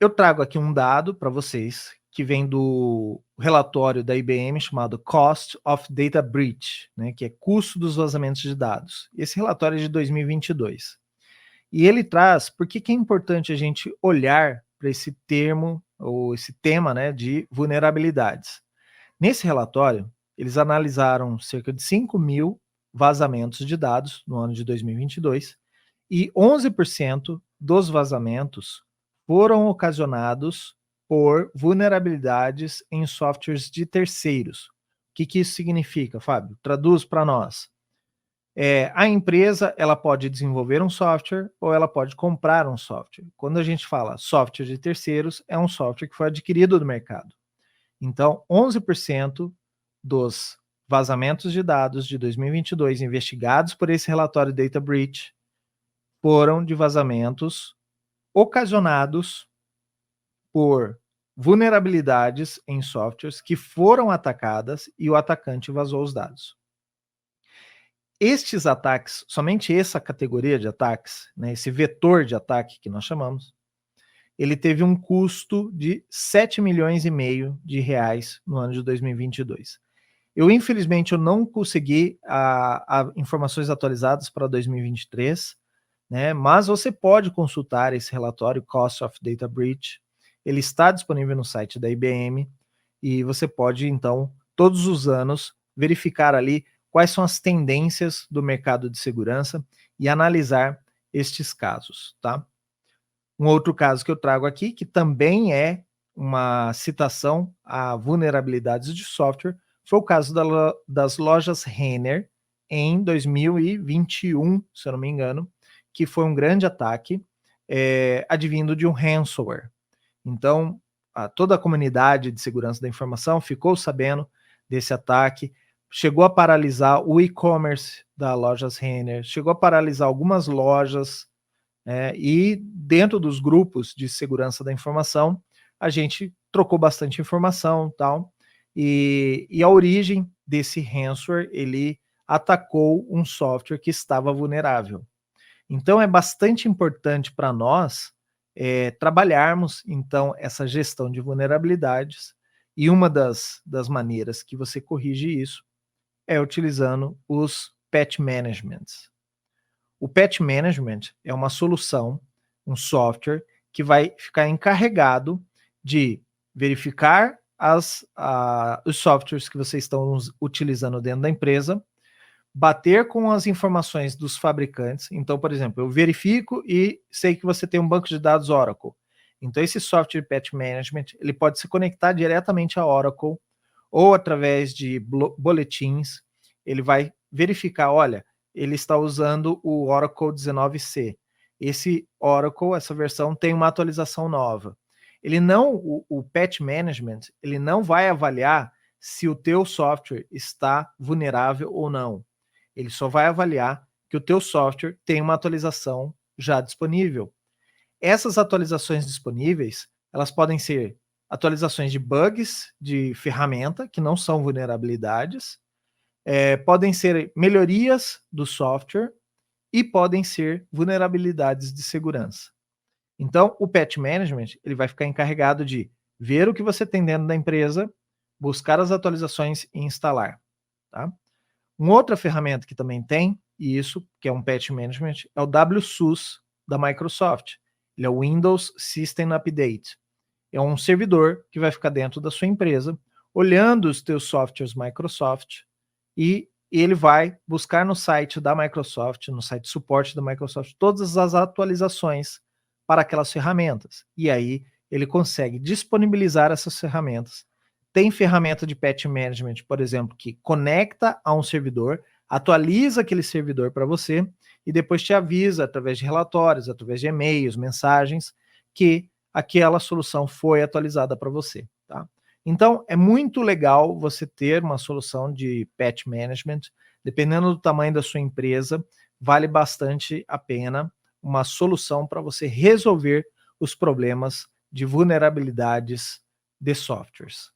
eu trago aqui um dado para vocês que vem do relatório da IBM chamado Cost of Data Breach, né, que é custo dos vazamentos de dados. Esse relatório é de 2022. E ele traz por que é importante a gente olhar para esse termo ou esse tema, né, de vulnerabilidades. Nesse relatório, eles analisaram cerca de 5 mil vazamentos de dados no ano de 2022 e 11% dos vazamentos foram ocasionados por vulnerabilidades em softwares de terceiros. O que isso significa, Fábio? Traduz para nós. A empresa ela pode desenvolver um software ou ela pode comprar um software. Quando a gente fala software de terceiros, é um software que foi adquirido do mercado. Então, 11% dos vazamentos de dados de 2022 investigados por esse relatório Data Breach foram de vazamentos ocasionados por vulnerabilidades em softwares que foram atacadas e o atacante vazou os dados. Estes ataques, somente essa categoria de ataques, né, esse vetor de ataque que nós chamamos, ele teve um custo de 7 milhões e meio de reais no ano de 2022. Infelizmente, eu não consegui informações atualizadas para 2023, né, mas você pode consultar esse relatório Cost of Data Breach. Ele está disponível no site da IBM e você pode, então, todos os anos, verificar ali quais são as tendências do mercado de segurança e analisar estes casos, tá? Um outro caso que eu trago aqui, que também é uma citação a vulnerabilidades de software, foi o caso das lojas Renner em 2021, se eu não me engano, que foi um grande ataque advindo de um ransomware. Então, toda a comunidade de segurança da informação ficou sabendo desse ataque, chegou a paralisar o e-commerce da lojas Renner, chegou a paralisar algumas lojas, e dentro dos grupos de segurança da informação, a gente trocou bastante informação, tal, e a origem desse ransomware, ele atacou um software que estava vulnerável. Então, é bastante importante para nós trabalharmos, então, essa gestão de vulnerabilidades, e uma das maneiras que você corrige isso é utilizando os patch managements. O patch management é uma solução, um software que vai ficar encarregado de verificar os softwares que vocês estão utilizando dentro da empresa, bater com as informações dos fabricantes. Então, por exemplo, eu verifico e sei que você tem um banco de dados Oracle. Então, esse software Patch Management, ele pode se conectar diretamente a Oracle ou através de boletins. Ele vai verificar, olha, ele está usando o Oracle 19c. Esse Oracle, essa versão, tem uma atualização nova. O Patch Management, ele não vai avaliar se o teu software está vulnerável ou não. Ele só vai avaliar que o teu software tem uma atualização já disponível. Essas atualizações disponíveis, elas podem ser atualizações de bugs de ferramenta, que não são vulnerabilidades, podem ser melhorias do software e podem ser vulnerabilidades de segurança. Então, o Patch Management, ele vai ficar encarregado de ver o que você tem dentro da empresa, buscar as atualizações e instalar, tá? Uma outra ferramenta que também tem isso, que é um Patch Management, é o WSUS da Microsoft. Ele é o Windows System Update. É um servidor que vai ficar dentro da sua empresa, olhando os teus softwares Microsoft, e ele vai buscar no site da Microsoft, no site de suporte da Microsoft, todas as atualizações para aquelas ferramentas. E aí ele consegue disponibilizar essas ferramentas. Tem ferramenta de patch management, por exemplo, que conecta a um servidor, atualiza aquele servidor para você e depois te avisa através de relatórios, através de e-mails, mensagens, que aquela solução foi atualizada para você, tá? Então, é muito legal você ter uma solução de patch management. Dependendo do tamanho da sua empresa, vale bastante a pena uma solução para você resolver os problemas de vulnerabilidades de softwares.